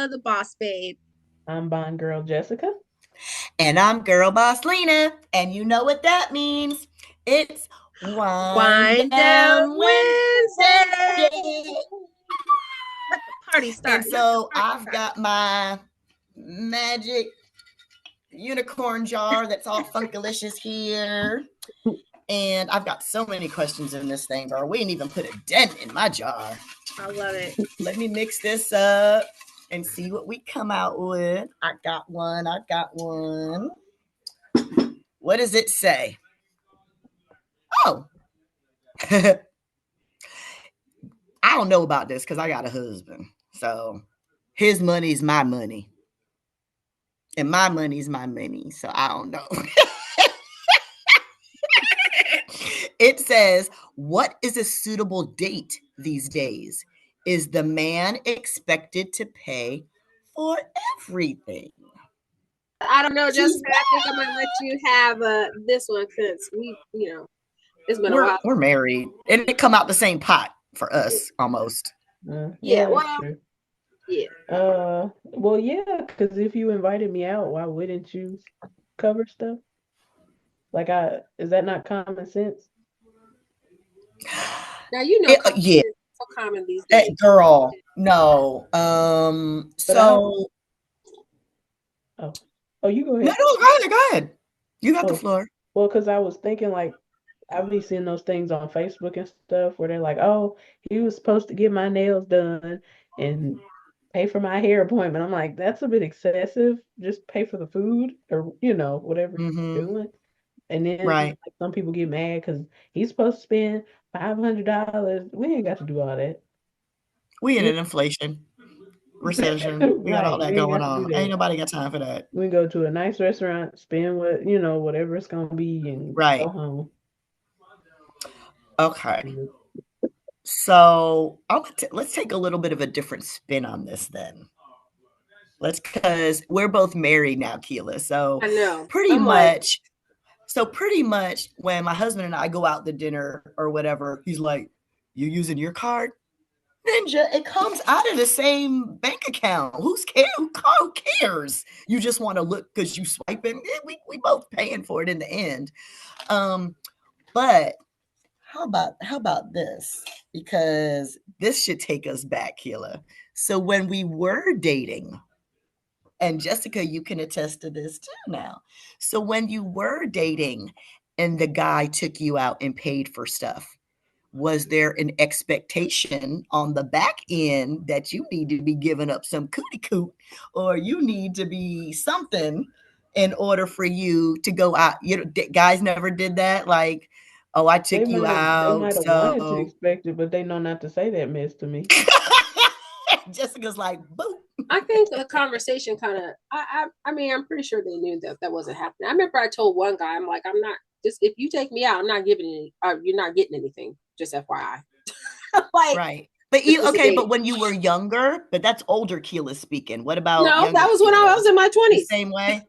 Kealah, the boss babe. I'm Bond Girl Jessica. And I'm Girl Boss Lena. And you know what that means. It's Whine Whine Down Down Wednesday. Wednesday. Let the party start. And so I've got my magic unicorn jar that's all funkalicious here. And I've got so many questions in this thing, girl. We ain't even put a dent in my jar. I love it. Let me mix this up and see what we come out with. I got one. What does it say? Oh. I don't know about this because I got a husband. So his money's my money. And my money's my money. So I don't know. It says, what is a suitable date these days? Is the man expected to pay for everything? I don't know, Jessica. I think I'm gonna let you have this one because it's been a while. We're married, and it come out the same pot for us almost. Yeah, well, yeah. Well, yeah, because if you invited me out, why wouldn't you cover stuff? Like, is that not common sense? Now yeah. So common these days. Girl, no. So. Oh, you go ahead. No, go ahead. You got the floor. Well, because I was thinking, like, I've been seeing those things on Facebook and stuff where they're like, oh, he was supposed to get my nails done and pay for my hair appointment. I'm like, that's a bit excessive. Just pay for the food or, whatever you're doing. And then like, some people get mad because he's supposed to spend $500. We ain't got to do all that. We in an inflation recession. We got all that going on. Ain't nobody got time for that. We go to a nice restaurant, spend whatever it's gonna be, and go home. Okay. So let's take a little bit of a different spin on this then. Because we're both married now, Kealah. So I know. Pretty much when my husband and I go out to dinner or whatever, he's like, you using your card? Ninja, it comes out of the same bank account. Who cares? You just want to look because you swiping. We both paying for it in the end. But how about this? Because this should take us back, Kealah. So when we were dating, and Jessica, you can attest to this too now. So when you were dating and the guy took you out and paid for stuff, was there an expectation on the back end that you need to be giving up some cootie coot or you need to be something in order for you to go out? Guys never did that. Like, oh, I took you out. They might have wanted to expect it, but they know not to say that mess to me. Jessica's like, boo. I think the conversation kind of, I mean, I'm pretty sure they knew that wasn't happening. I remember I told one guy, I'm like, I'm not, just if you take me out, I'm not giving any, you're not getting anything. Just FYI. Like, right. But but when you were younger, but that's older Kealah speaking. What about that was when I was in my 20s. The same way?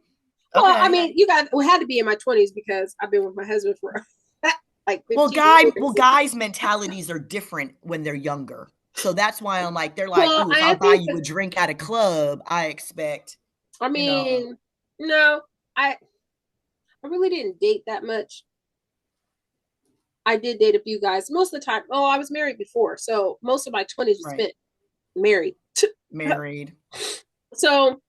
Well, I mean, we had to be in my 20s because I've been with my husband for like 15 years. Guys' mentalities are different when they're younger. So that's why I'm like, they're like, if I buy you a drink at a club, I expect. I mean, no, I really didn't date that much. I did date a few guys. Most of the time, I was married before. So most of my 20s was spent married. So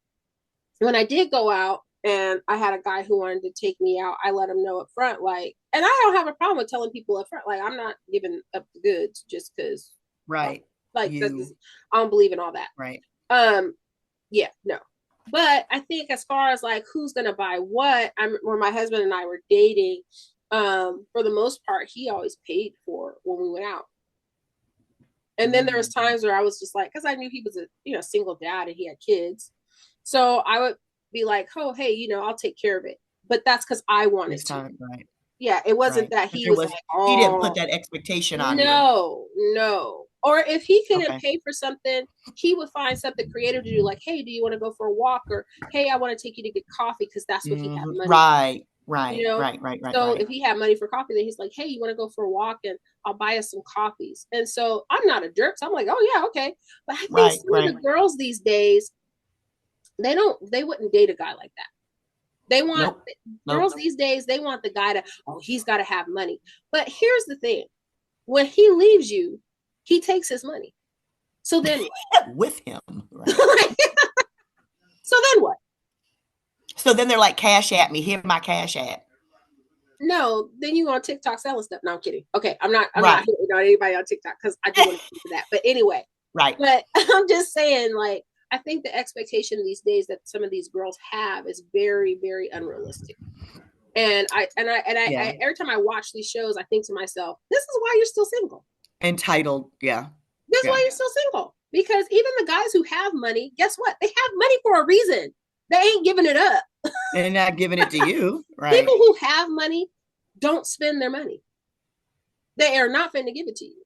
when I did go out and I had a guy who wanted to take me out, I let him know up front, like, and I don't have a problem with telling people up front, like, I'm not giving up the goods just because. Right. I don't believe in all that. Right. Yeah, no. But I think as far as like who's gonna buy what, when my husband and I were dating, for the most part, he always paid for when we went out. And then there was times where I was just like, because I knew he was a single dad and he had kids, so I would be like, oh hey, I'll take care of it. But that's because I wanted to. Right. Yeah, it wasn't that he was like, he didn't put that expectation on you. No. Or if he couldn't pay for something, he would find something creative to do, like, hey, do you want to go for a walk? Or hey, I want to take you to get coffee because that's what he had money. Right. So if he had money for coffee, then he's like, hey, you want to go for a walk and I'll buy us some coffees. And so I'm not a jerk. So I'm like, oh yeah, okay. But I think some of the girls these days, they wouldn't date a guy like that. They want girls Nope. these days, they want the guy to, oh, he's got to have money. But here's the thing. When he leaves you, he takes his money. So then with him, right? So then what? So then they're like, cash at me. Here my cash at. No, then you on TikTok selling stuff. No, I'm kidding. Okay, I'm not hitting on anybody on TikTok because I do want to do that. But anyway, right. But I'm just saying, like, I think the expectation these days that some of these girls have is very, very unrealistic. And I every time I watch these shows, I think to myself, this is why you're still single. Entitled, yeah. This is why you're still single. Because even the guys who have money, guess what? They have money for a reason. They ain't giving it up. They're not giving it to you, right? People who have money don't spend their money. They are not finna give it to you.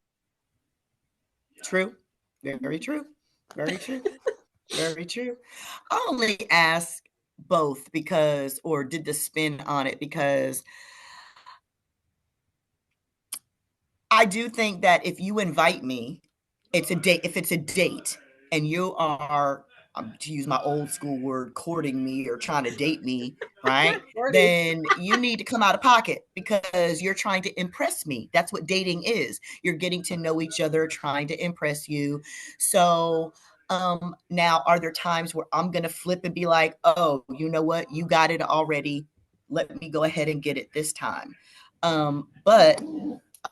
True. Very true. Very true. Very true. I only ask both because, or did the spin on it because I do think that if you invite me, it's a date. If it's a date and you are, to use my old school word, courting me or trying to date me, right? Then you need to come out of pocket because you're trying to impress me. That's what dating is. You're getting to know each other, trying to impress you. So now are there times where I'm going to flip and be like, oh, you know what? You got it already. Let me go ahead and get it this time. But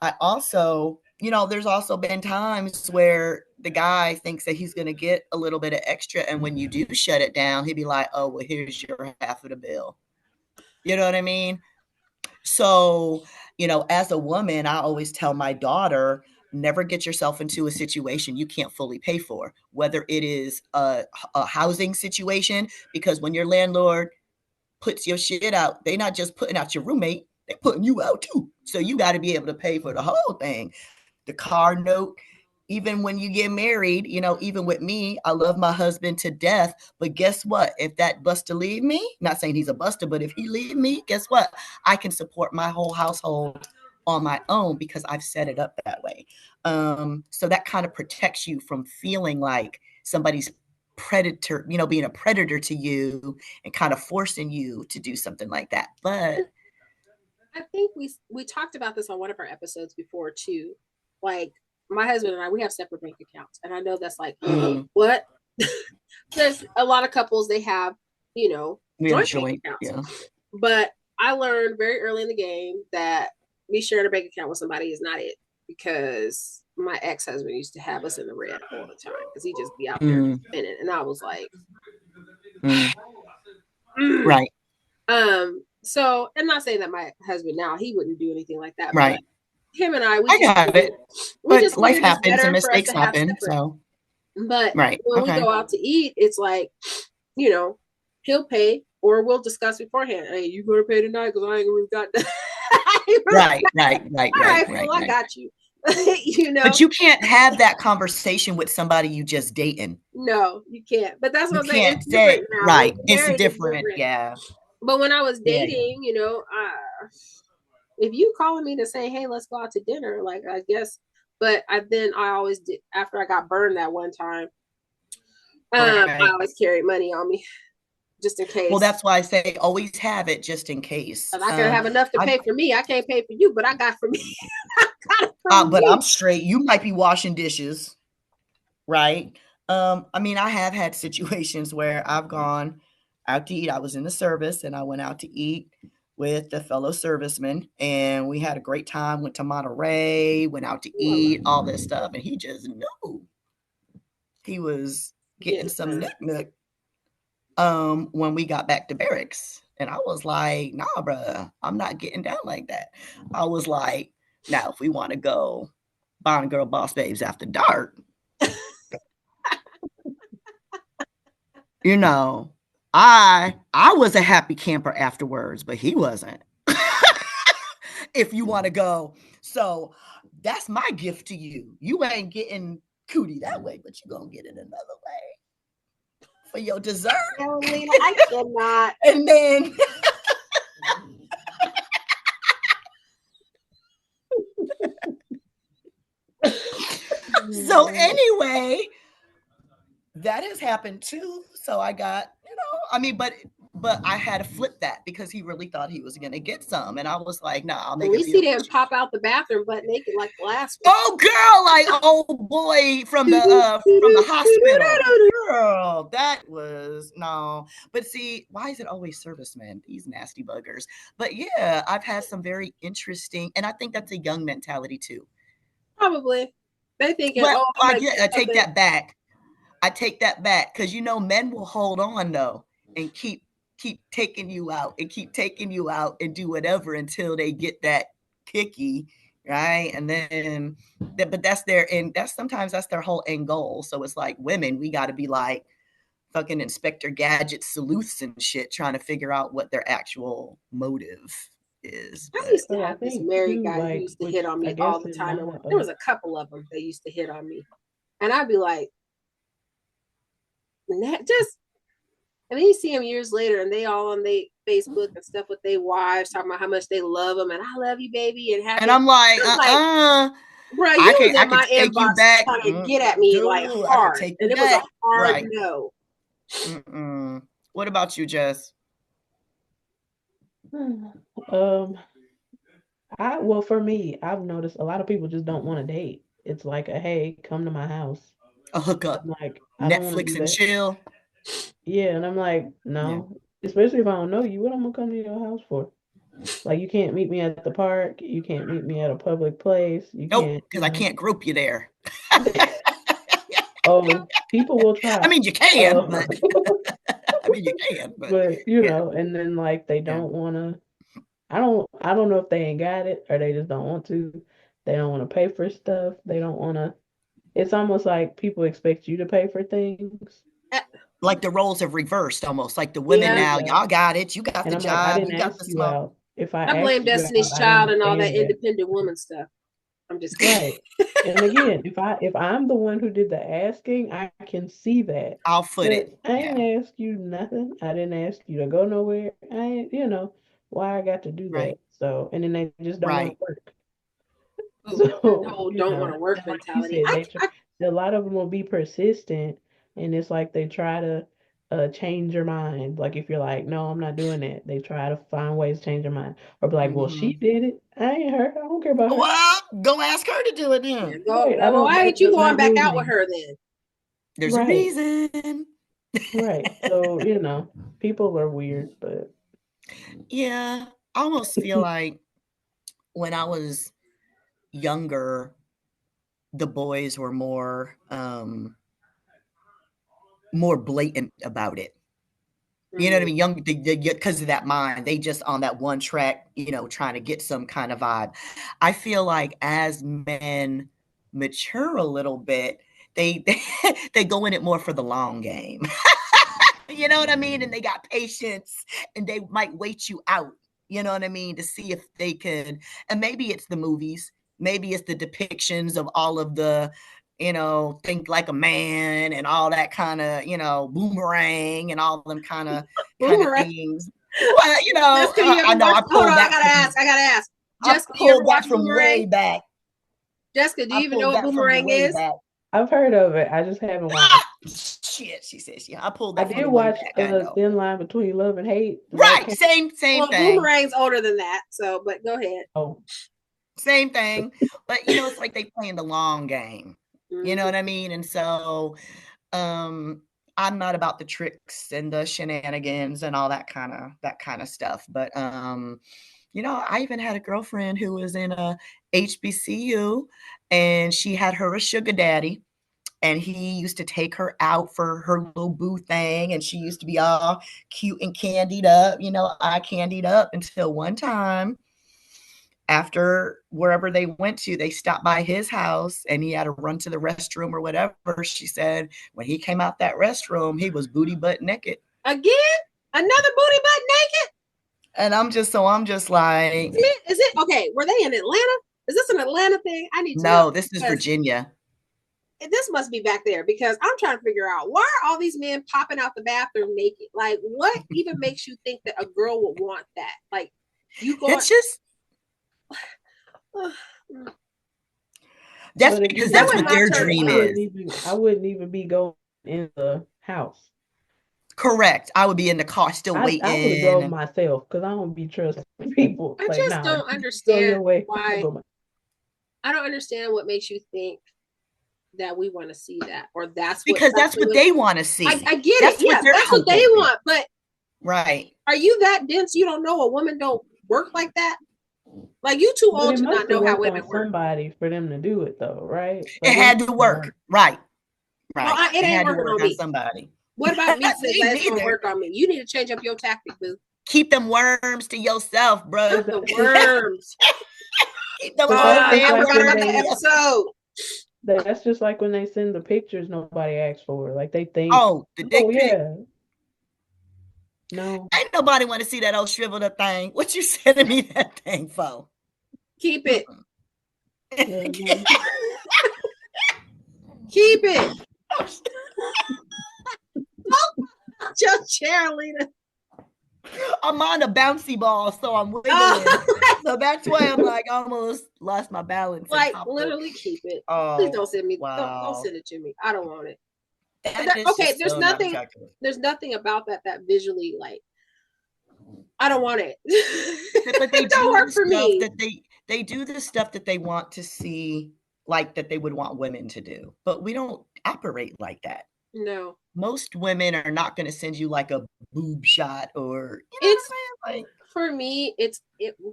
I also, there's also been times where the guy thinks that he's going to get a little bit of extra. And when you do shut it down, he'd be like, oh, well, here's your half of the bill. You know what I mean? So, as a woman, I always tell my daughter, never get yourself into a situation you can't fully pay for, whether it is a housing situation, because when your landlord puts your shit out, they're not just putting out your roommate, they're putting you out too. So you got to be able to pay for the whole thing. The car note, even when you get married, even with me, I love my husband to death. But guess what? If that buster leave me, not saying he's a buster, but if he leave me, guess what? I can support my whole household on my own because I've set it up that way. So that kind of protects you from feeling like somebody's predator, being a predator to you and kind of forcing you to do something like that. But I think we talked about this on one of our episodes before too. Like my husband and I, we have separate bank accounts, and I know that's like what. There's a lot of couples they have, joint bank accounts. Yeah. But I learned very early in the game that me sharing a bank account with somebody is not it, because my ex-husband used to have us in the red all the time because he just be out there spinning, and I was like, right. So I'm not saying that my husband now, he wouldn't do anything like that, right? But him and I got it. We just life happens and mistakes happen. So, but when we go out to eat, it's like, he'll pay, or we'll discuss beforehand. Hey, you gonna pay tonight? Because I ain't really got that. Right. All right, Phil, I got you. But you can't have that conversation with somebody you just dating. No, you can't. But that's what I'm saying. It's different now. Right. It's different. Yeah. But when I was dating, if you calling me to say, hey, let's go out to dinner, like, I guess, but I always did, after I got burned that one time, I always carried money on me just in case. Well, that's why I say always have it just in case. And I can have enough to pay for me. I can't pay for you, but I got for me. But I'm straight. You might be washing dishes, right? I mean, I have had situations where I've gone out to eat. I was in the service and I went out to eat with a fellow serviceman, and we had a great time. Went to Monterey, went out to eat, all this stuff, and he just knew he was getting some neck when we got back to barracks. And I was like, nah, bruh, I'm not getting down like that. I was like, now if we want to go BondGirlBossBabes after dark, I was a happy camper afterwards, but he wasn't. If you want to go. So that's my gift to you. You ain't getting cootie that way, but you're going to get it another way for your dessert. No, Lena, I cannot. And then so anyway, that has happened too. So I got, I mean, but I had to flip that because he really thought he was gonna get some, and I was like, "Nah, I'll At make a least he deal." didn't pop out the bathroom butt naked like the last one. Oh, girl, like old boy from the hospital. Girl, that was no. But see, why is it always servicemen? These nasty buggers. But yeah, I've had some very interesting, and I think that's a young mentality too. Probably. They thinking, Well, oh, I'm gonna get I take something. that back. I take that back because men will hold on though and keep taking you out and keep taking you out and do whatever until they get that kicky, right? And then, but that's their and that's sometimes that's their whole end goal. So it's like women, we got to be like fucking Inspector Gadget sleuths and shit, trying to figure out what their actual motive is. I But used to I have this think married too, guy who like, used to hit which on I me all guess the in time. my And there was a couple of them that used to hit on me, and I'd be like, just. And then you see them years later, and they all on their Facebook and stuff with their wives talking about how much they love them and I love you, baby, and and happy. I'm like, I was like, bro, you was I in could my take you inbox back, trying to get at me like dude. I could hard, take you and it was a back, hard right? no. What about you, Jess? um, well, for me, I've noticed a lot of people just don't want to date. It's like a hey, come to my house. A hookup, I'm like, I don't want to Netflix do and that. chill. Yeah, and I'm like, Yeah. no, especially if I don't know you. What I'm gonna come to your house for? Like, you can't meet me at the park. You can't meet me at a public place. You Nope, can't, because I can't grope you there. Oh, people will I try. mean, you can, Uh, but I mean, you can, but but yeah, and then like they yeah, don't want to. I don't know if they ain't got it or they just don't want to. They don't want to pay for stuff. They don't want to. It's almost like people expect you to pay for things. like the roles have reversed almost. Like the women Yeah, now, y'all got it. You got And the I'm like, I job. didn't You got ask the you smoke. out. If I I blame asked you out, Destiny's I'd Child and all that understand that. independent woman stuff. I'm just kidding. Right. And again, if I'm the one who did the asking, I can see that. I'll foot it. But I Yeah, ain't ask you nothing. I didn't ask you to go nowhere. I ain't, why I got to do right, that. So, and then they just don't want right. to work. Ooh, the So, whole don't want to work and like you mentality. said, a lot of them will be persistent, and it's like they try to change your mind. Like if you're like, no, I'm not doing that, they try to find ways to change your mind, or be like, well, she Mm-hmm. did it. I ain't her. I don't care about her. Well, go ask her to do it Yeah, then. go. Right. I Well, don't. why That ain't you does going not back move out with me. her then? There's a Right. reason. Right. So people are weird, but Yeah, I almost feel like when I was younger, the boys were more blatant about it. You know what I Mm. mean? Young, because of that mind, they just on that one track, trying to get some kind of vibe. I feel like as men mature a little bit, they they go in it more for the long game. You know what I mean? And they got patience, and they might wait you out. You know what I mean? To see if they can, and maybe it's the movies, maybe it's the depictions of all of the think like a man and all that kind of, boomerang and all them kind of Boomerang. things. Well, Jessica, you I ever know watch? I Hold pulled on, that from I gotta ask. I Jessica, you ever pulled that watch from way Boomerang? back. Jessica, do I you even know pulled what that from the Boomerang way is? back. I've heard of it. I just haven't Ah, watched. shit, she says, yeah, I pulled I that from did the way watch back. I know. Thin Line Between Love and Hate. Does that Right, count? same Well, thing. Boomerang's older than that, so but go ahead. Oh, Same thing. But it's like they playing the long game. You know Mm-hmm. what I mean? And so I'm not about the tricks and the shenanigans and all that kind of stuff. But I even had a girlfriend who was in a HBCU, and she had her a sugar daddy, and he used to take her out for her little boo thing, and she used to be all cute and candied up, eye candied up, until one time after wherever they went to, they stopped by his house and he had to run to the restroom or whatever. She said when he came out that restroom, he was booty butt naked. Again, another booty butt naked. And I'm just like, Is it okay? Were they in Atlanta? Is this an Atlanta thing? I need to know no, this is Virginia. this must be back there because I'm trying to figure out why are all these men popping out the bathroom naked? Like, what even makes you think that a girl would want that? Like, you going? It's just that's but because again, that's would what not their turn me dream on. is. I wouldn't even be going in the house. Correct. I would be in the car still I would have drove waiting. myself because I don't be trusting people. I Like, just nah, don't you go understand your way. why. I don't understand what makes you think that we want to see that, or Because that's what they want to see. I get that's it. Yeah, that's what they want. But right. Are you that dense? You don't know a woman don't work like that? Like, you too old to not know how women work. Somebody for them to do it though, right? It had to work. Right. Well, it ain't had working to work on me. somebody. What about me? Says that's gonna work on me. You need to change up your tactic, boo. Keep them worms to yourself, bro. The worms. Keep them episode. That's just like when they send the pictures nobody asked for. Like, they think, the dick pic. Yeah. No. Ain't nobody want to see that old shriveled up thing. What you sending me that thing for? Keep it. Keep it. Your chair, Lena. I'm on a bouncy ball, so I'm wiggling. So that's why I'm like almost lost my balance. Like, literally keep it. Please don't send me. Wow. Don't send it to me. I don't want it. Okay, there's nothing. There's nothing about that visually, like, I don't want it. But they don't work for me. That they do the stuff that they want to see, like that they would want women to do. But we don't operate like that. No. Most women are not going to send you like a boob shot or. It's like, for me, it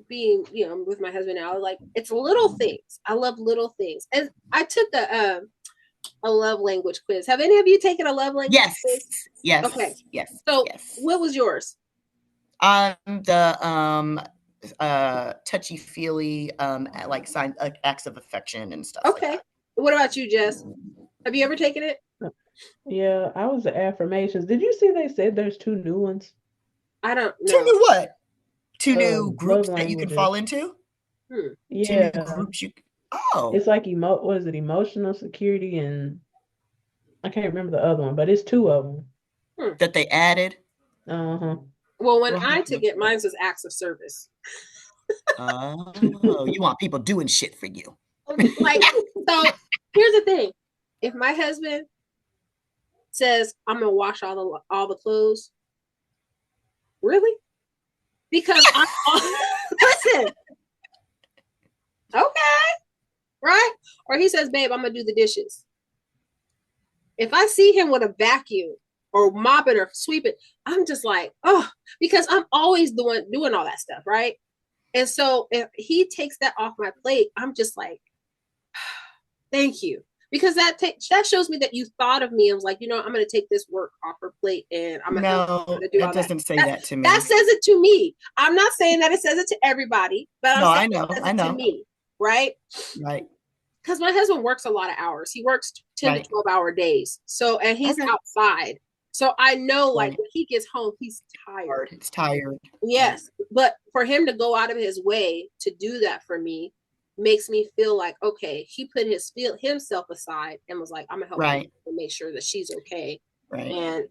being, with my husband now, like, it's little things. I love little things. And I took a love language quiz. Have any of you taken a love language quiz? Yes. Okay. Yes. So what was yours? The touchy feely like signs, acts of affection and stuff. Okay. Like that. What about you, Jess? Have you ever taken it? Yeah, I was the affirmations. Did you see they said there's 2 new ones? I don't know. 2 new what? 2 new groups that you can fall into? Yeah. 2 new groups you. It's like what is it? Emotional security, and I can't remember the other one, but it's 2 of them that they added. Well, when I took it, mine was acts of service. You want people doing shit for you. Like, so here's the thing. If my husband says, I'm gonna wash all the clothes, really? Because listen, okay, right? Or he says, babe, I'm gonna do the dishes. If I see him with a vacuum or mopping or sweeping, I'm just like, oh, because I'm always the one doing all that stuff, right? And so if he takes that off my plate, I'm just like, thank you. Because that shows me that you thought of me and was like, I'm going to take this work off her plate and I'm going to do all that. Doesn't say that to me. That says it to me. I'm not saying that it says it to everybody, but I know. To me, right? Right. Because my husband works a lot of hours. He works 10 to 12-hour days. So, and he's outside. So I know, like, when he gets home, he's tired. It's tired. Yes. But for him to go out of his way to do that for me makes me feel like, okay, he put himself aside and was like, I'm gonna help her to make sure that she's okay. Right. And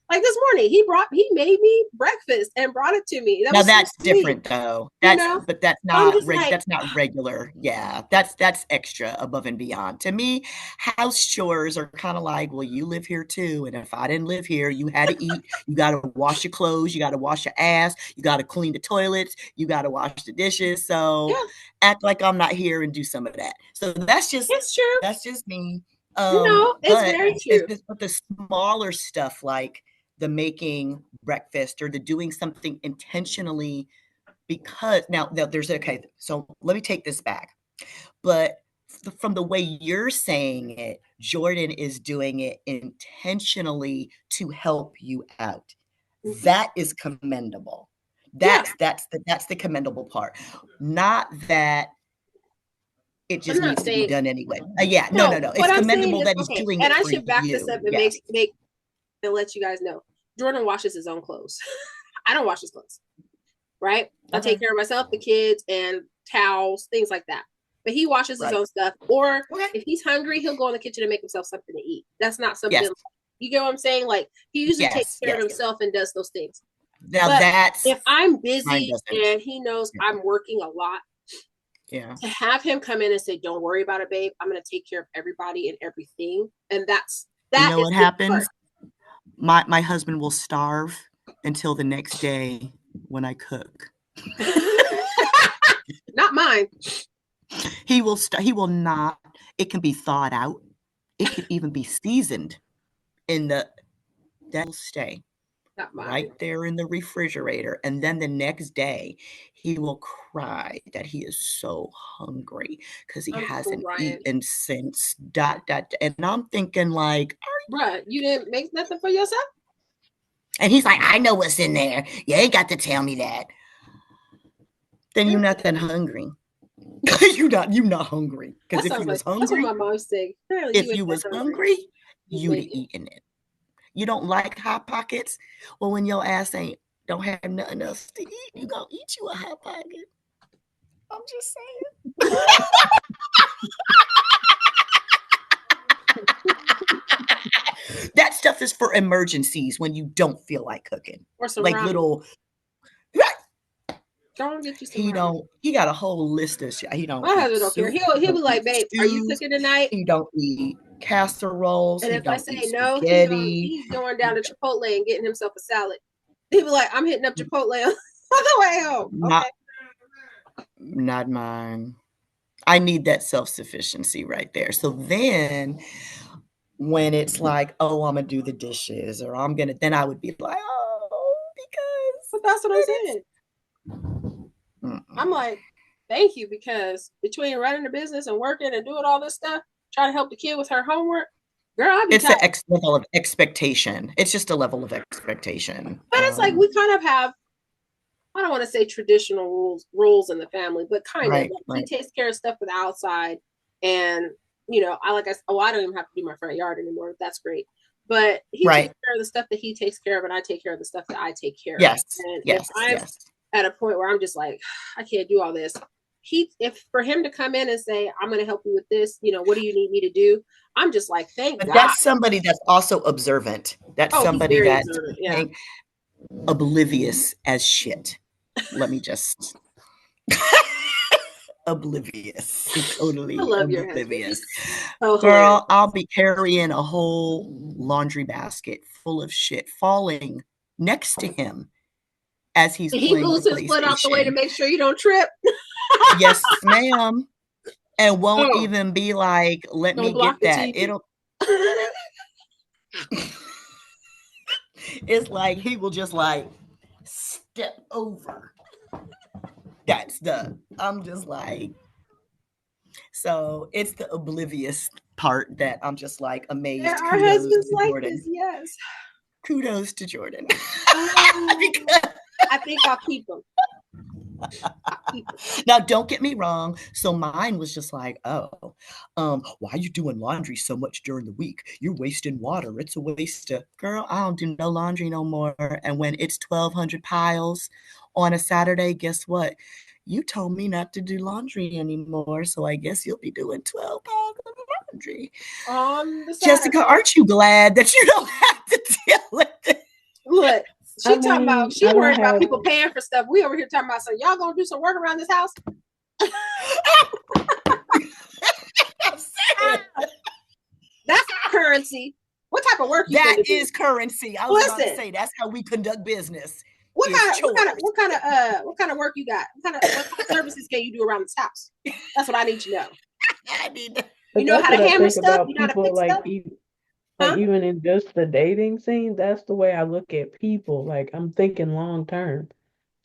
like this morning, he made me breakfast and brought it to me. That's so different though. But that's not that's not regular. Yeah, that's extra above and beyond. To me, house chores are kind of like, well, you live here too, and if I didn't live here, you had to eat. You got to wash your clothes. You got to wash your ass. You got to clean the toilets. You got to wash the dishes. So act like I'm not here and do some of that. So that's just true. That's just me. It's very true. But the smaller stuff like the making breakfast or the doing something intentionally, because now there's so let me take this back. But from the way you're saying it, Jordan is doing it intentionally to help you out. That is commendable. That's the commendable part. Not that it just needs to be done anyway. No. It's commendable that he's doing it. And I should back this up and make and let you guys know. Jordan washes his own clothes. I don't wash his clothes. Right? I take care of myself, the kids, and towels, things like that. But he washes his own stuff. Or if he's hungry, he'll go in the kitchen and make himself something to eat. That's not something you get what I'm saying? Like, he usually takes care of himself and does those things. Now if I'm busy and he knows I'm working a lot, to have him come in and say, don't worry about it, babe, I'm going to take care of everybody and everything. And that what happens? My husband will starve until the next day when I cook. Not mine. He will not. It can be thawed out. It could even be seasoned in that will stay Not mine. right there in the refrigerator. And then the next day, he will cry that he is so hungry because he hasn't eaten since ... And I'm thinking like, bruh, you didn't make nothing for yourself? And he's like, I know what's in there. You ain't got to tell me that. Then you're not that hungry. you're not hungry. Because if you was hungry, that's what my mom said. If you was hungry, you'd have eaten it. You don't like Hot Pockets? Well, when your ass don't have nothing else to eat, you gonna eat you a Hot Pocket. I'm just saying. That stuff is for emergencies when you don't feel like cooking. Or some like ramen. Little. Don't get you some He got a whole list of shit. He don't. My husband don't care. He'll be like, babe, are you cooking tonight? He don't eat casseroles. And he if don't I say eat no, he's going down to Chipotle and getting himself a salad. He'll be like, I'm hitting up Chipotle on the way home. Not mine. I need that self-sufficiency right there. So then when it's like, oh, I'm gonna do the dishes, or then I would be like, oh, because. But that's what I said. I'm like, thank you, because between running the business and working and doing all this stuff, trying to help the kid with her homework, girl, it's a level of expectation. It's just a level of expectation. But it's like we kind of have, I don't want to say traditional rules in the family, but kind of. He takes care of stuff for the outside, and I don't even have to do my front yard anymore. That's great. But he takes care of the stuff that he takes care of, and I take care of the stuff that I take care of. And if I'm at a point where I'm just like, I can't do all this, if for him to come in and say, I'm going to help you with this, what do you need me to do? I'm just like, thank God. That's somebody that's also observant. That's somebody that's oblivious as shit. Let me just oblivious. Totally oblivious. Girl, I'll be carrying a whole laundry basket full of shit falling next to him as he moves his foot out the way to make sure you don't trip. Yes, ma'am. And won't even be like, let me get that. It's like he will just like step over. I'm just like, so it's the oblivious part that I'm just like amazed. Yeah, our husband's like this, yes. Kudos to Jordan. I think I'll keep him. Now, don't get me wrong. So mine was just like, why are you doing laundry so much during the week? You're wasting water. It's a waste of, girl, I don't do no laundry no more. And when it's 1,200 piles on a Saturday, guess what? You told me not to do laundry anymore, so I guess you'll be doing 12 piles of laundry. Jessica, aren't you glad that you don't have to deal with it? Look, she worried about people paying for stuff. We over here talking about, so y'all gonna do some work around this house? That's currency. What type of work? That is currency. I was about to say that's how we conduct business. What kind of work you got? What kind of services can you do around this house? That's what I need to know. You know how to hammer stuff. You know how to fix stuff. Even in just the dating scene, that's the way I look at people. Like, I'm thinking long term.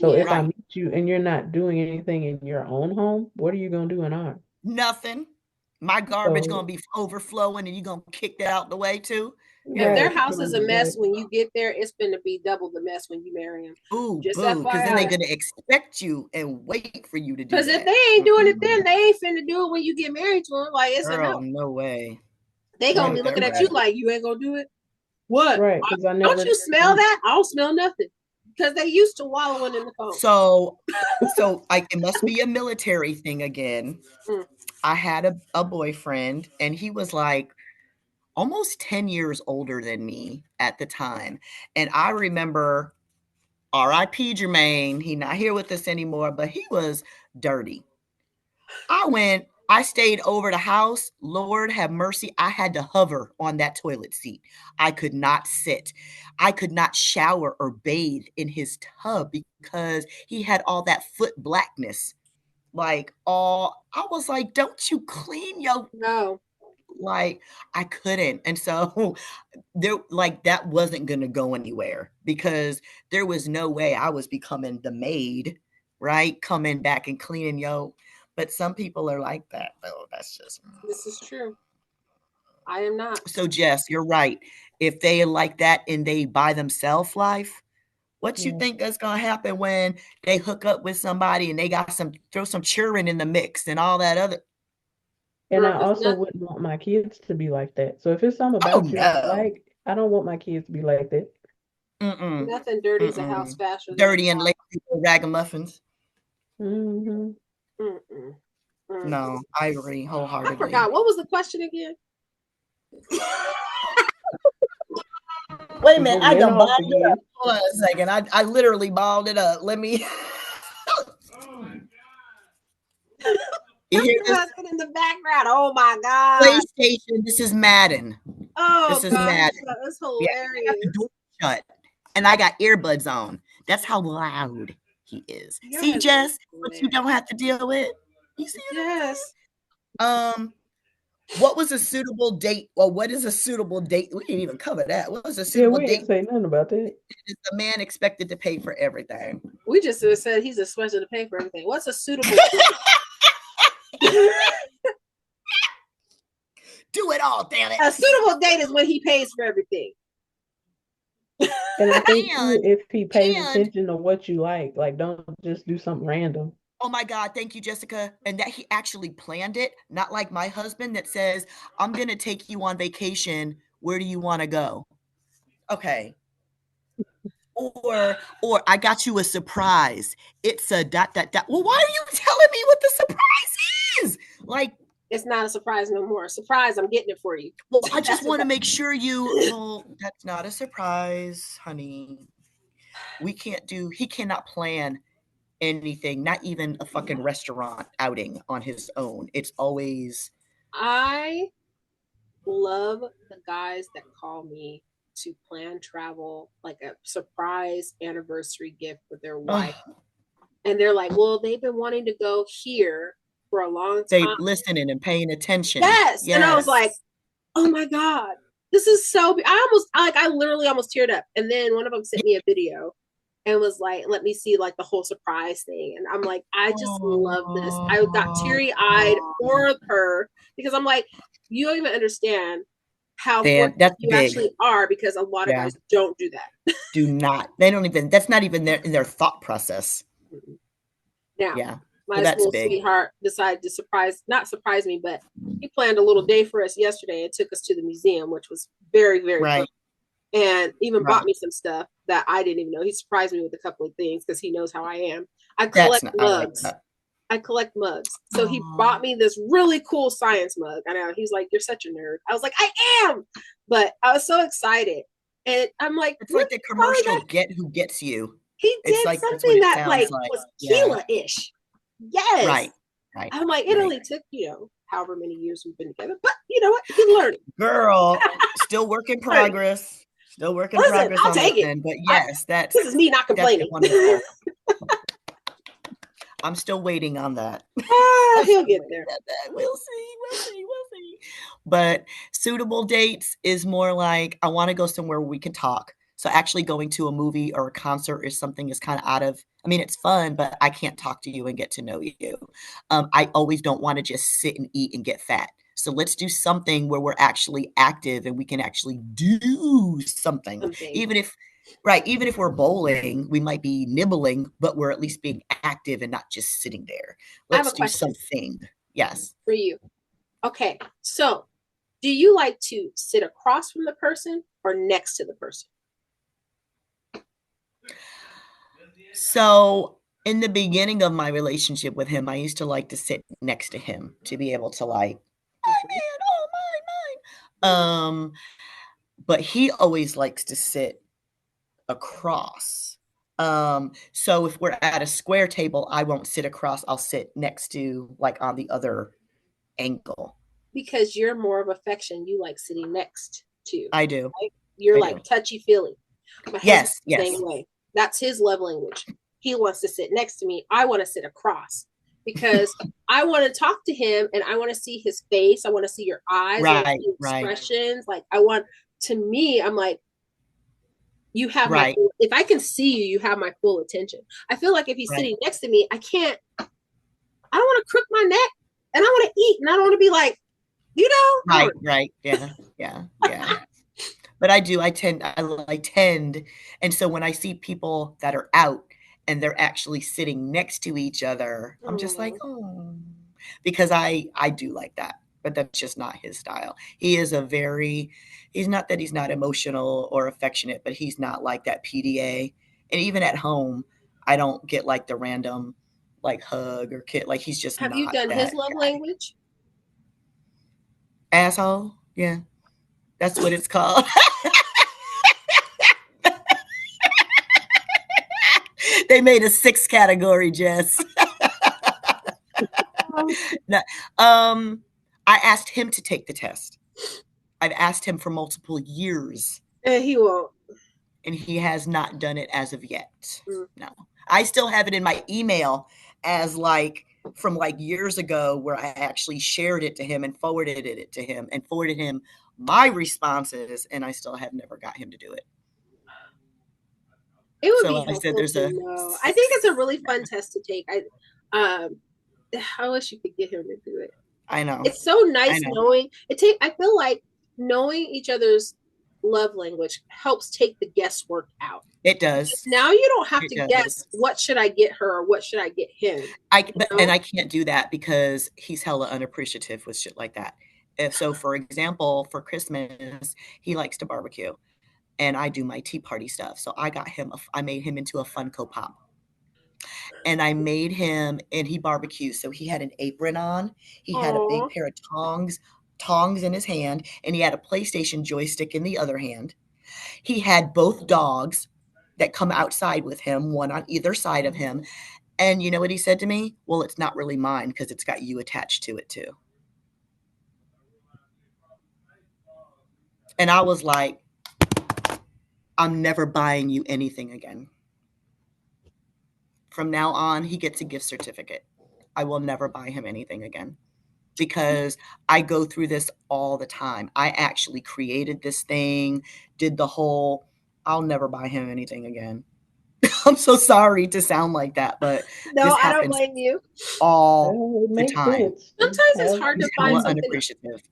So if I meet you and you're not doing anything in your own home, what are you gonna do in ours? Nothing. My garbage gonna be overflowing, and you gonna kick that out the way too. If their house is a mess when you get there, it's going to be double the mess when you marry them. Ooh, just because then they're going to expect you and wait for you to do that. Because if they ain't doing it then, they ain't finna do it when you get married to them. Like, it's no way. They going to be looking at you like, you ain't going to do it? What? Right. Don't you smell that? I don't smell nothing. Because they used to wallowing in the cold. So it must be a military thing again. I had a boyfriend, and he was like almost 10 years older than me at the time. And I remember R.I.P. Jermaine, he's not here with us anymore, but he was dirty. I I stayed over the house. Lord have mercy. I had to hover on that toilet seat. I could not sit. I could not shower or bathe in his tub because he had all that foot blackness. Like, all, I was like, don't you clean your, No. like, I couldn't. And so there, like, that wasn't going to go anywhere because there was no way I was becoming the maid, right? Coming back and cleaning yo. But some people are like that, though. That's just. This is true. I am not. So, Jess, you're right. If they are like that and they by themselves life, what you Yeah. think is going to happen when they hook up with somebody and they got some, throw some children in the mix and all that other. And Girl, I it's also wouldn't want my kids to be like that. So if it's something Oh, about you I no. like, I don't want my kids to be like that. Mm-mm. nothing dirties a house Mm-mm. faster than Dirty and lazy ragamuffins. Hmm. mm-mm, mm-mm. No, I agree I wholeheartedly. forgot. What was the question again? Wait a We minute, go I went done balled off it up. again. Hold on a second. I literally balled it up. Let me. You hear Your this? husband in the background. Oh my God. PlayStation. This is Madden. Oh This is gosh, Madden. that's Yeah, I got the hilarious. door shut, and I got earbuds on. That's how loud he is. Your See, husband Jess, is what you don't hilarious. have to deal with. You see Yes. what I'm saying? What was a suitable date? Well, what is a suitable date? We didn't even cover that. What was a Yeah, suitable we date? ain't say nothing about that. Is the man expected to pay for everything? We just said he's expected to pay for everything. What's a suitable date? Do it all, damn it. A suitable date is when he pays for everything. And I think too, And if he pays and attention to what you like don't just do something random. oh my God, thank you, Jessica. And that he actually planned it, not like my husband that says, I'm gonna take you on vacation. Where do you want to go? Okay. Or I got you a surprise. It's a dot dot dot. Well, why are you telling me what the surprise is? Like, It's not a surprise no more. Surprise, I'm getting it for you. well, I just That's what want to that, make sure you, well, that's not a surprise, honey. We can't do, he cannot plan anything, not even a fucking restaurant outing on his own. It's always, I love the guys that call me to plan travel, like a surprise anniversary gift with their wife. oh, And they're like, well, they've been wanting to go here for a long they time. listening and paying attention. Yes. And I was Yes. like, oh my God, this is so, I literally almost teared up. And then one of them sent me a video and was like, let me see like the whole surprise thing. And I'm like, I just love this. I got teary eyed for her because I'm like, you don't even understand how Damn, fortunate that's you big. actually are because a lot of Yeah. guys don't do that. Do not. They don't even, that's not even in their thought process. Now, Yeah. my So that's little big. sweetheart decided to not surprise me, but he planned a little day for us yesterday and took us to the museum, which was very, very Right. fun. And even Right. bought me some stuff that I didn't even know. He surprised me with a couple of things because he knows how I am. I That's collect not, I like mugs. that. I collect mugs. So he Aw. bought me this really cool science mug. I know he's like, you're such a nerd. I was like, I am. But I was so excited. And I'm like, It's like the finally commercial got, Get Who Gets You. he It's did like, that's what something it that sounds like like. was Yeah. Kealah-ish. Yes. Right. Right. I'm like, it Right. only took, however many years we've been together. But you know what? He's learning. Girl, still work in progress. Still work in Listen, progress I'll on this take it. end. But yes, This is me not that's complaining. wonderful. I'm still waiting on that. He'll get there. We'll see. But suitable dates is more like I want to go somewhere where we can talk. So actually going to a movie or a concert or something is kind of out of, I mean, it's fun, but I can't talk to you and get to know you. I always don't want to just sit and eat and get fat. So let's do something where we're actually active and we can actually do something. Even if we're bowling, we might be nibbling, but we're at least being active and not just sitting there. Let's do something. Yes. For you. Okay. So do you like to sit across from the person or next to the person? So in the beginning of my relationship with him, I used to like to sit next to him to be able to like, hi man, oh mine. But he always likes to sit across. So if we're at a square table, I won't sit across. I'll sit next to like on the other angle? Because you're more of affection. You like sitting next to. I do. Right? You're I like do. touchy-feely. My husband's Yes, the yes. same way. That's his love language. He wants to sit next to me. I want to sit across because I want to talk to him and I want to see his face. I want to see your eyes. I want to Right, see right, expressions. Like I want, to me, I'm like, you have my right, full, if I can see you, you have my full attention. I feel like if he's right, sitting next to me, I don't want to crook my neck and I want to eat and I don't want to be like, right, right. Yeah, yeah, yeah. But I tend, and so when I see people that are out and they're actually sitting next to each other, I'm just like, Oh. oh, because I do like that, but that's just not his style. He's not that he's not emotional or affectionate, but he's not like that PDA. And even at home, I don't get like the random like hug or kid. Like he's just Have you not done his that love guy. language? Asshole. Yeah, that's what it's called. They made a 6 category, Jess. No, I asked him to take the test. I've asked him for multiple years, And he won't. and he has not done it as of yet. Mm. No. I still have it in my email as like from like years ago where I actually shared it to him and forwarded it to him and forwarded him my responses, and I still have never got him to do it. It would So be I said helpful there's to a know. I think it's a really fun test to take. I wish you could get him to do it. I know. It's so I nice know. knowing it. I feel like knowing each other's love language helps take the guesswork out. It does. Now you don't have It to does. guess what should I get her or what should I get him. And I can't do that because he's hella unappreciative with shit like that. So, for example, for Christmas, he likes to barbecue, and I do my tea party stuff. So I made him into a Funko Pop, and I made him, and he barbecues. So he had an apron on, he had a big Aww. pair of tongs in his hand, and he had a PlayStation joystick in the other hand. He had both dogs that come outside with him, one on either side of him. And you know what he said to me? Well, it's not really mine because it's got you attached to it too. And I was like, I'm never buying you anything again. From now on, he gets a gift certificate. I will never buy him anything again because I go through this all the time. I actually created this thing, did the whole, I'll never buy him anything again. I'm so sorry to sound like that, but No, this I don't happens blame you. all It the makes time. sense. Sometimes it's hard He's to find hella something. unappreciative.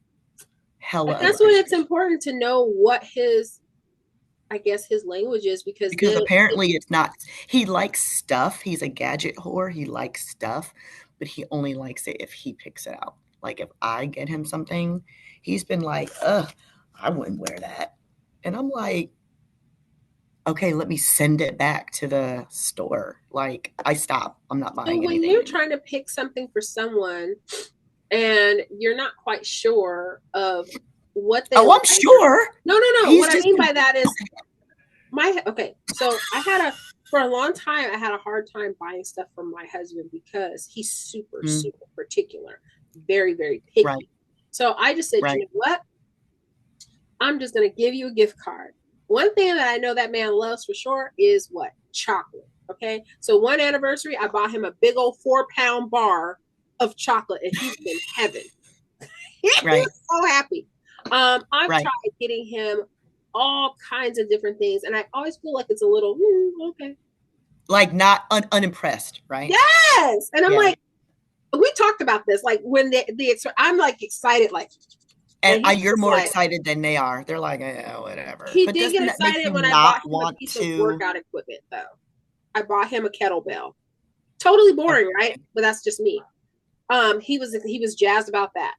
Hella That's when it's unappreciative. important to know what his language is because Apparently it's not, he likes stuff. He's a gadget whore. He likes stuff, but he only likes it if he picks it out. Like if I get him something, he's been like, ugh, I wouldn't wear that. And I'm like, okay, let me send it back to the store. Like I stop. I'm not So buying when anything you're anymore. trying to pick something for someone and you're not quite sure of what they I'm sure. No. He's What I mean by that is so for a long time, I had a hard time buying stuff from my husband because he's super, super particular, very, very picky. Right. So I just said, you know what? I'm just going to give you a gift card. One thing that I know that man loves for sure is what? Chocolate. Okay. So one anniversary, I bought him a big old 4-pound bar of chocolate and he's in heaven. He was so happy. I've tried getting him all kinds of different things, and I always feel like it's a little okay, like not unimpressed, right? Yes, and I'm like, we talked about this, like when I'm like excited, like, and you're more excited than they are. They're like, whatever. He did get excited when I bought him a piece of workout equipment, though. I bought him a kettlebell. Totally boring, right? But that's just me. He was jazzed about that.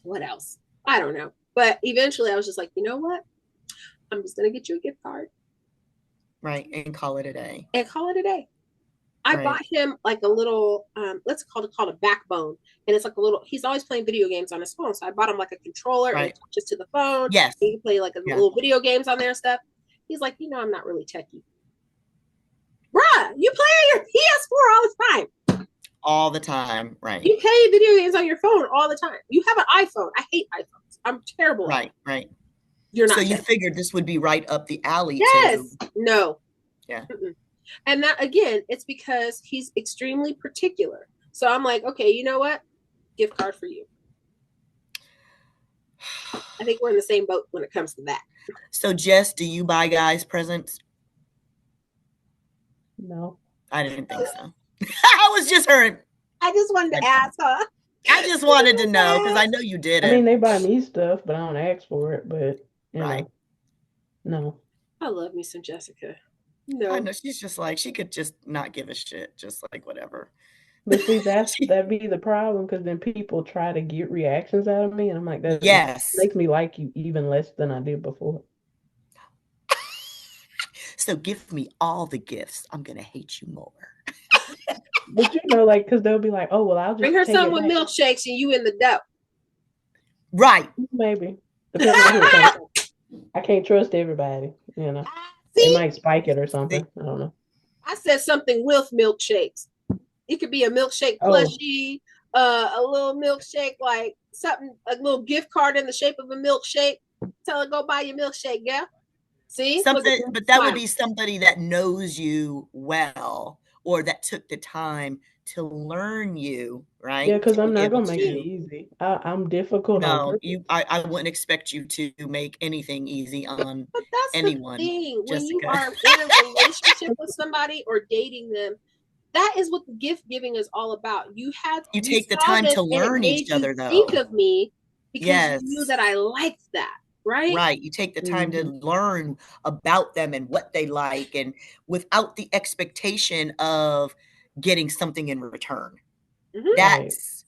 What else? I don't know. But eventually I was just like, you know what? I'm just going to get you a gift card. Right. And call it a day. I bought him like a little, let's call it a backbone. And it's like a little, he's always playing video games on his phone. So I bought him like a controller and it touches to the phone. Yes. And you can play like little video games on there and stuff. He's like, I'm not really techie. Bruh, you play on your PS4 all the time. all the time. Right. You play video games on your phone all the time. You have an iPhone. I hate iPhones. I'm terrible at it. Right. You're So not you terrible. figured this would be right up the alley Yes. to. No. Yeah. Mm-mm. And that, again, it's because he's extremely particular. So I'm like, okay, you know what? Gift card for you. I think we're in the same boat when it comes to that. So, Jess, do you buy guys presents? No. I didn't think so. I was just heard. I just wanted to ask, huh? I just wanted to know because I know you did I mean, it. they buy me stuff, but I don't ask for it. But you Right. know, no. I love me some Jessica. I No. know she's just like, she could just not give a shit, just like whatever. But see, that'd be the problem because then people try to get reactions out of me, and I'm like, that Yes. makes me like you even less than I did before. So give me all the gifts. I'm gonna hate you more. But like, because they'll be like, oh, well, I'll just Bring her take some it with back. milkshakes and you in the dough. Right. Maybe. Depending on who it comes from. I can't trust everybody, They See? might spike it or something. I don't know. I said something with milkshakes. It could be a milkshake plushie, a little milkshake, like something, a little gift card in the shape of a milkshake. Tell her, go buy your milkshake, girl. See? Something, but that would be somebody that knows you well or that took the time to learn you, right? Yeah, because To I'm be not able gonna make it to. easy. I'm difficult on No, purpose. I wouldn't expect you to make anything easy on But that's anyone, the thing. When you Jessica. are in a relationship with somebody or dating them, that is what the gift giving is all about. You take the saw time this to and it learn made each you other, think though. of me because Yes. you knew that I liked that, right? Right. You take the time to learn about them and what they like, and without the expectation of getting something in return. Mhm. That's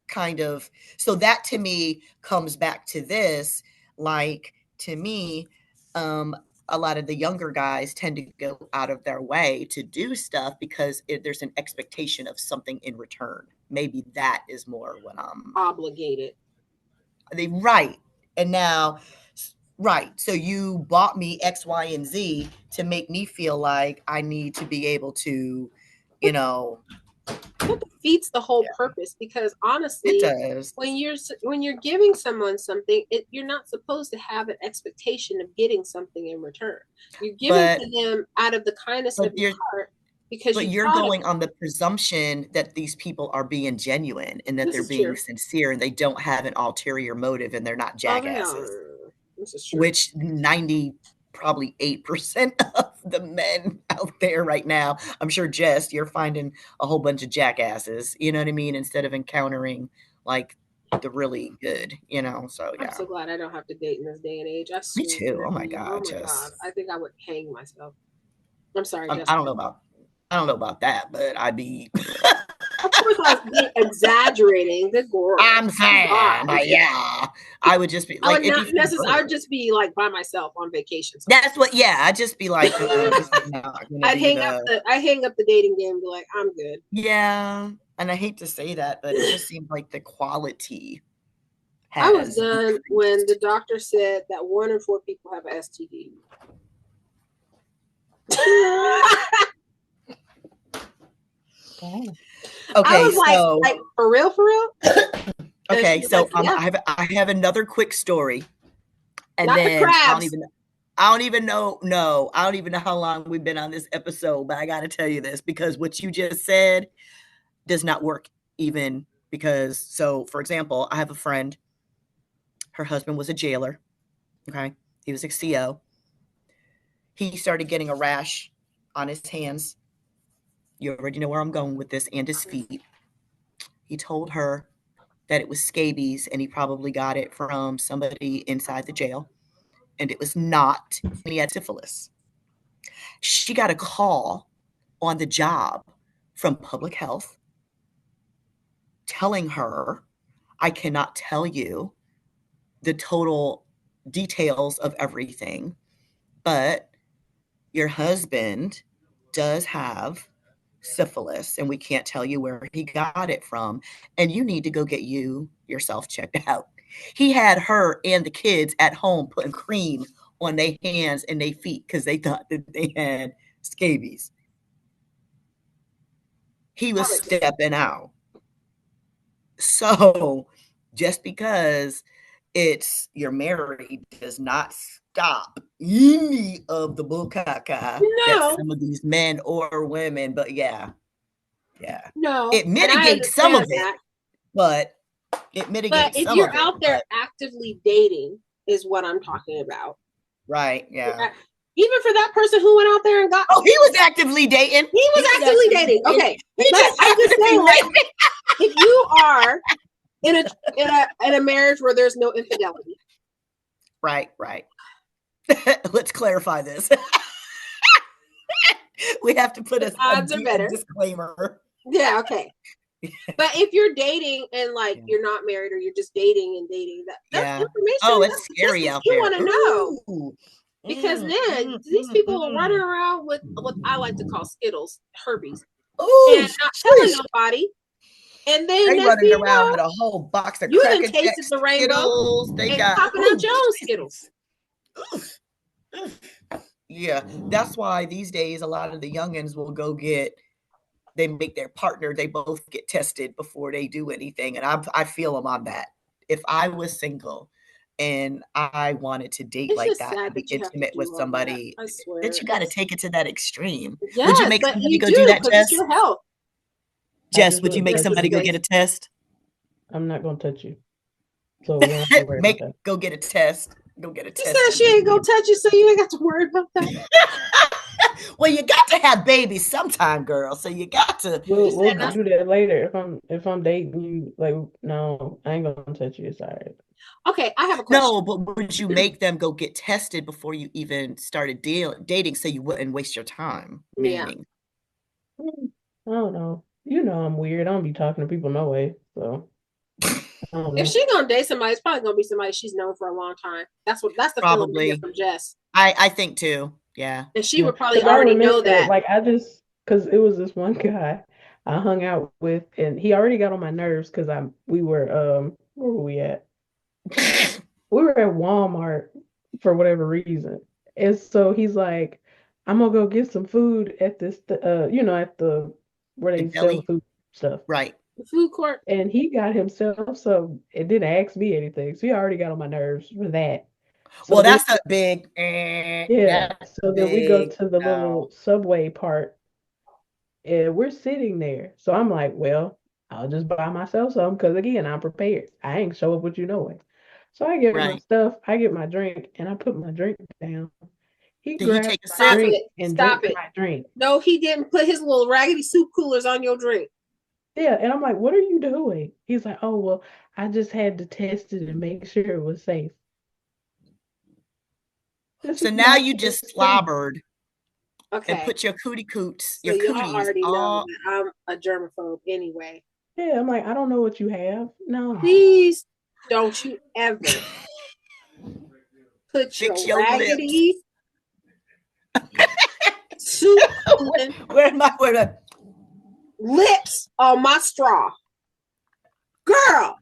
kind of, so that to me comes back to this, like, to me, a lot of the younger guys tend to go out of their way to do stuff because there's an expectation of something in return. Maybe that is more what I'm obligated. Right. And now, right. So you bought me X, Y, and Z to make me feel like I need to be able to, That defeats the whole purpose, because honestly, it does. when you're giving someone something, you're not supposed to have an expectation of getting something in return. You're giving to them out of the kindness of your heart because you're going on the presumption that these people are being genuine and that they're being sincere and they don't have an ulterior motive and they're not jackasses. This is true. Which 8% of the men out there right now, I'm sure, Jess, you're finding a whole bunch of jackasses, you know what I mean? Instead of encountering like the really good, so yeah. I'm so glad I don't have to date in this day and age. Me too. Oh my God, God. I think I would hang myself. I'm sorry, Jessica. I don't know about that, but I'd be. Of course, I was being exaggerating. Good girl. I'm saying, but yeah, I would just be like, I would just be like by myself on vacation. That's what. Yeah, I'd just be like, I'd hang up the dating game and be like, I'm good. Yeah, and I hate to say that, but it just seems like the quality. I was done when the doctor said that 1 in 4 people have an STD. Okay, I was like for real? Okay, so like, I have another quick story, and not then the crabs. I don't even know how long we've been on this episode, but I got to tell you this because what you just said does not work even because, so for example, I have a friend, her husband was a jailer. Okay. He was a CO. He started getting a rash on his hands. You already know where I'm going with this, and his feet. He told her that it was scabies and he probably got it from somebody inside the jail. And it was not. He had syphilis. She got a call on the job from public health telling her, I cannot tell you the total details of everything, but your husband does have syphilis and we can't tell you where he got it from, and you need to go get yourself checked out. He had her and the kids at home putting cream on their hands and their feet because they thought that they had scabies. he was stepping out. So just because you're married does not stop any of the bukkake that some of these men or women, but yeah. No, It and I mitigates some of understand that. it, but it mitigates But if some you're of it. out there actively dating, is what I'm talking about. Right, yeah. Even for that person who went out there and got. Oh, he was actively dating. He was actively dating. Okay, I'm just saying, like, if you are in a marriage where there's no infidelity. Right. Let's clarify this. We have to put a disclaimer. Yeah, okay. But if you're dating and like you're not married or you're just dating and dating, that's information. Oh, it's scary out there. You want to know. Because then these people are running around with what I like to call Skittles, herpes, and not telling nobody. And then they running around with a whole box of Cracker Jacks, tasted the rainbow. They got popping out your own Skittles. Yeah, that's why these days a lot of the youngins will go they make their partner, they both get tested before they do anything. And I feel them on that. If I was single and I wanted to date like that, to be intimate with somebody, I swear that you got to take it to that extreme. Yes, would you make somebody go do that test? Your health. Jess, would you make somebody go get a test? I'm not going to touch you. So we don't have to worry about that. Go get a test. Go get a test. She said she ain't gonna touch you, so you ain't got to worry about that. Well, you got to have babies sometime, girl. So you got to. We'll do that later. If I'm dating you, like, no, I ain't gonna touch you. It's all right. Okay, I have a question. No, but would you make them go get tested before you even started dating, so you wouldn't waste your time? Meaning, I don't know. You know I'm weird. I don't be talking to people no way. So if she's gonna date somebody, it's probably gonna be somebody she's known for a long time. That's the feeling we get from Jess. I think too. Yeah. And she would probably already know that. Like because it was this one guy I hung out with, and he already got on my nerves because we were where were we at? We were at Walmart for whatever reason. And so he's like, I'm gonna go get some food at this at the where they sell the food stuff. Right. The food court. And he got himself some, it didn't ask me anything. So he already got on my nerves for that. So well, that's a big so then we go to the little subway part and we're sitting there. So I'm like, well, I'll just buy myself some because again, I'm prepared. I ain't show up with you knowing. So I get my stuff, I get my drink, and I put my drink down. He grabbed my drink and drank my drink. No, he didn't put his little raggedy soup coolers on your drink. Yeah, and I'm like, what are you doing? He's like, oh, well, I just had to test it and make sure it was safe. So now you just slobbered. Okay. And put your cootie coots, so your cooties. Y'all already know that I'm a germaphobe anyway. Yeah, I'm like, I don't know what you have. No. Please don't you ever put Fix your raggedy soup where my lips on my straw. Girl.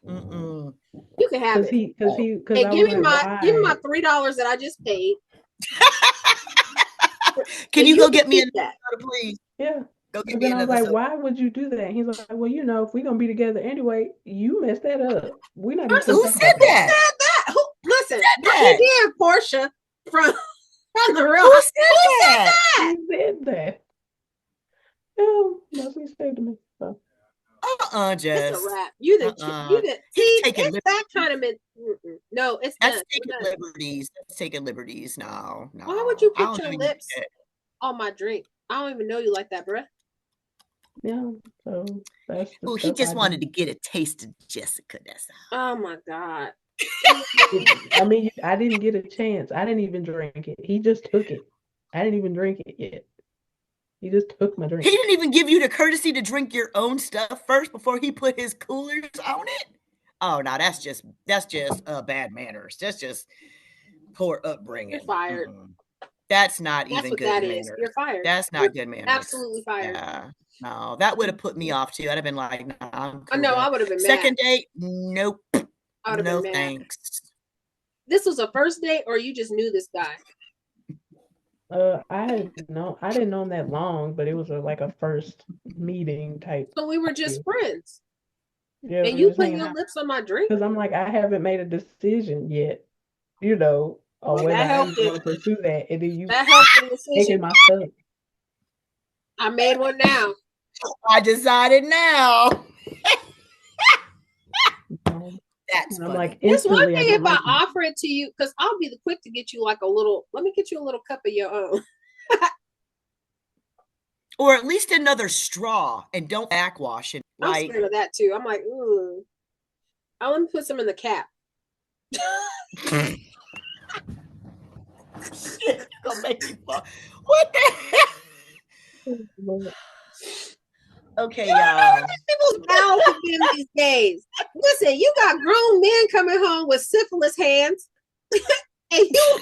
You can have it. Hey, give me my $3 that I just paid. Can you go get me another, please? Yeah. Go get me another. I was like, why would you do that? And he's like, well, if we're gonna be together anyway, you messed that up. We're not. Who said that? Listen, he did, Portia from the real. Who said that? He said that. No, he said to me. So. Jess. It's a wrap. You didn't. See, it's that kind of no. It's that's taking liberties. That's taking liberties. No. Why would you put your lips on my drink? I don't even know you like that, bruh. Yeah. So that's. Oh, he just wanted to get a taste of Jessica. That's all. Oh my God. I mean, I didn't get a chance. I didn't even drink it. He just took it. I didn't even drink it yet. He just took my drink. He didn't even give you the courtesy to drink your own stuff first before he put his coolers on it. Oh no, that's just bad manners. That's just poor upbringing. You're fired. That's not even good manners. You're fired. That's not good manners. Absolutely fired. Yeah. No, that would have put me off too. I'd have been like, no, I'm cool. No, I would have been Second date, nope. No thanks. This was a first date, or you just knew this guy? I didn't know him that long, but it was like a first meeting type So we were just deal. friends. Yeah, And we were you just putting hanging your out lips on my drink? because I'm like, I haven't made a decision yet, or Well, whether that I helped even it. want to pursue that. And then you That helped the taking decision. my stuff. I made one now. I decided now. That's And I'm like, funny. It's one instantly, I thing don't if I like you. offer it to you, because I'll be the quick to get you like a little, let me get you a little cup of your own. Or at least another straw, and don't backwash it. I'm Like, scared of that too. I'm like, ooh. I want to put some in the cap. shit, gonna make me fall. What the hell? Okay, y'all. People's mouths have been these days. Listen, you got grown men coming home with syphilis hands, and you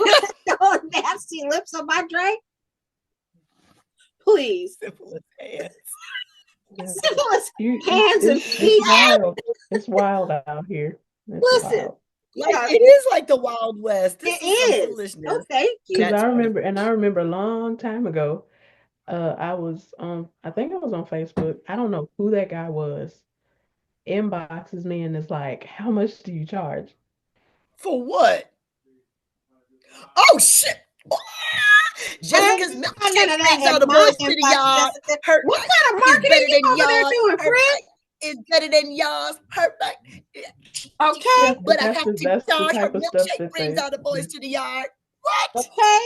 throwing nasty lips on my drink. Please, Syphilis hands. Yeah. syphilis It's hands and it's it's feet. wild. It's wild out here. It's Listen, wild. Like, yeah, it is like the Wild West. This it is some is. Oh, foolishness. thank you. Because That's funny. I remember a long time ago, I think I was on Facebook. I don't know who that guy was. Inboxes me and is like, "How much do you charge?" For what? Oh shit! I Jessica's ain't got none of milkshake that brings all in the my boys to the inbox, yard. Jessica. Her What bike kind of is marketing better you than over there yours. doing, Her friend? bike is better than yours. Her bike. Okay, Yeah, but But I have to that's the charge. Her type of stuff milkshake that brings they. all the boys to the yard. What? okay.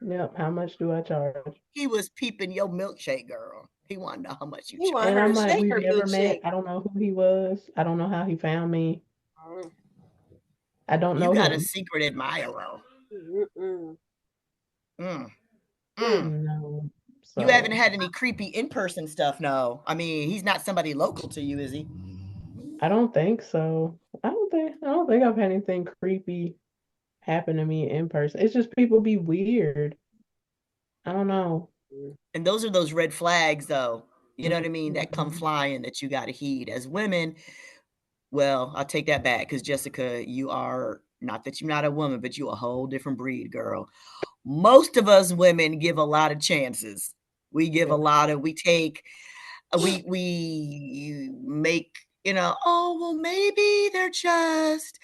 Yep. How much do I charge? He was peeping your milkshake, girl. He wanted to know how much you You want And her charge. to I'm like, shake we've her never met. milkshake. I don't know who he was. I don't know how he found me. I don't You know got a him. secret admirer. Mm-mm. Mm, Mm. mm. No. You haven't So had any creepy in-person stuff, no. I mean, he's not somebody local to you, is he? I don't think so. I don't think I've had anything creepy happen to me in person. It's just people be weird. I don't know. And those are those red flags, though. You know what I mean? That come Mhm. flying that you got to heed. As women, well, I'll take that back because Jessica, you are not that you're not a woman, but you a whole different breed, girl. Most of us women give a lot of chances. We give a Yeah. lot of, we take, we make, oh, well, maybe they're just,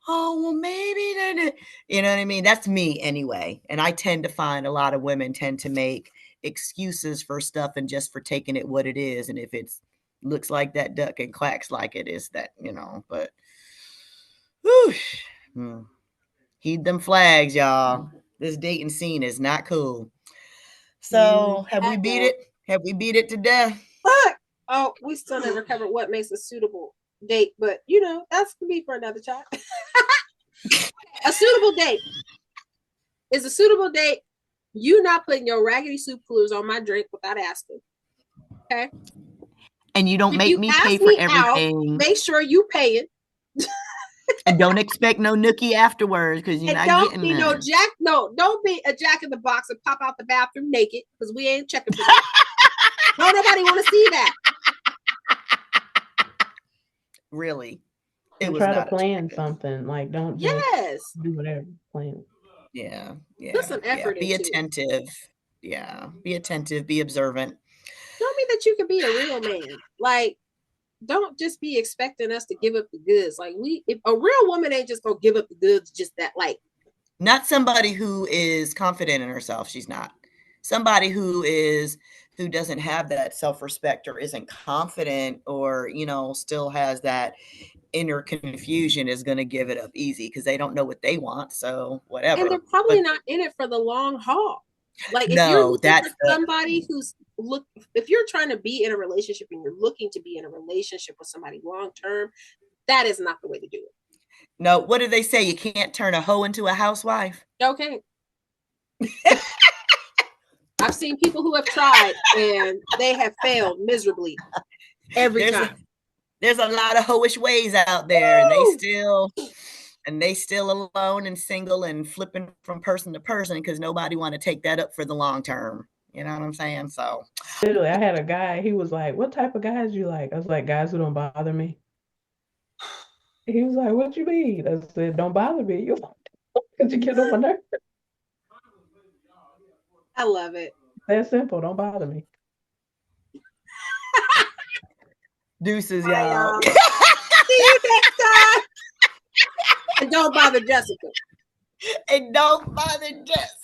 oh, well, maybe they're, you know what I mean? That's me anyway. And I tend to find a lot of women tend to make excuses for stuff and just for taking it what it is. And if it's looks like that duck and quacks like it is that, but whew, hmm, heed them flags, y'all. This dating scene is not cool. Mhm. So have we beat it? Have we beat it to death? But oh, we still never covered what makes a suitable date, but that's gonna be for another chat. A suitable date is a suitable date. You not putting your raggedy soup clues on my drink without asking. Okay. And you don't If make you me pay ask for me out, everything. make sure you pay it. And don't expect no nookie afterwards because you're And not don't getting be none. don't be a jack in the box and pop out the bathroom naked because we ain't checking for that. Don't nobody want to see that. Really. It And was try to not a plan check-in. something. Like, don't just Yes. do whatever. Plan. Yeah, Put yeah, some yeah. effort Be into it. attentive. Yeah, be attentive, be observant. Show me that you can be a real man. Like, don't just be expecting us to give up the goods. Like, if a real woman ain't just gonna give up the goods just that, like, Not somebody who is confident in herself. She's not. Somebody who doesn't have that self-respect or isn't confident or, still has that inner confusion is going to give it up easy because they don't know what they want. So and they're whatever. probably But not in it for the long haul. Like, if you're no, looking for that's the somebody if you're trying to be in a relationship and you're looking to be in a relationship with somebody long term, that is not the way to do it. no. What do they say? You can't turn a hoe into a housewife. Okay. I've seen people who have tried and they have failed miserably every There's a time. there's a lot of hoish ways out there, Woo! and they still alone and single and flipping from person to person because nobody want to take that up for the long term. You know what I'm saying? So Literally, I had a guy, he was like, "What type of guys you like?" I was like, "Guys who don't bother me." He was like, "What you mean?" I said, "Don't bother me. You because you get on my nerves." I love it. That simple. Don't bother me. Deuces, Bye, y'all. See you next time. And don't bother Jessica. And don't bother Jess.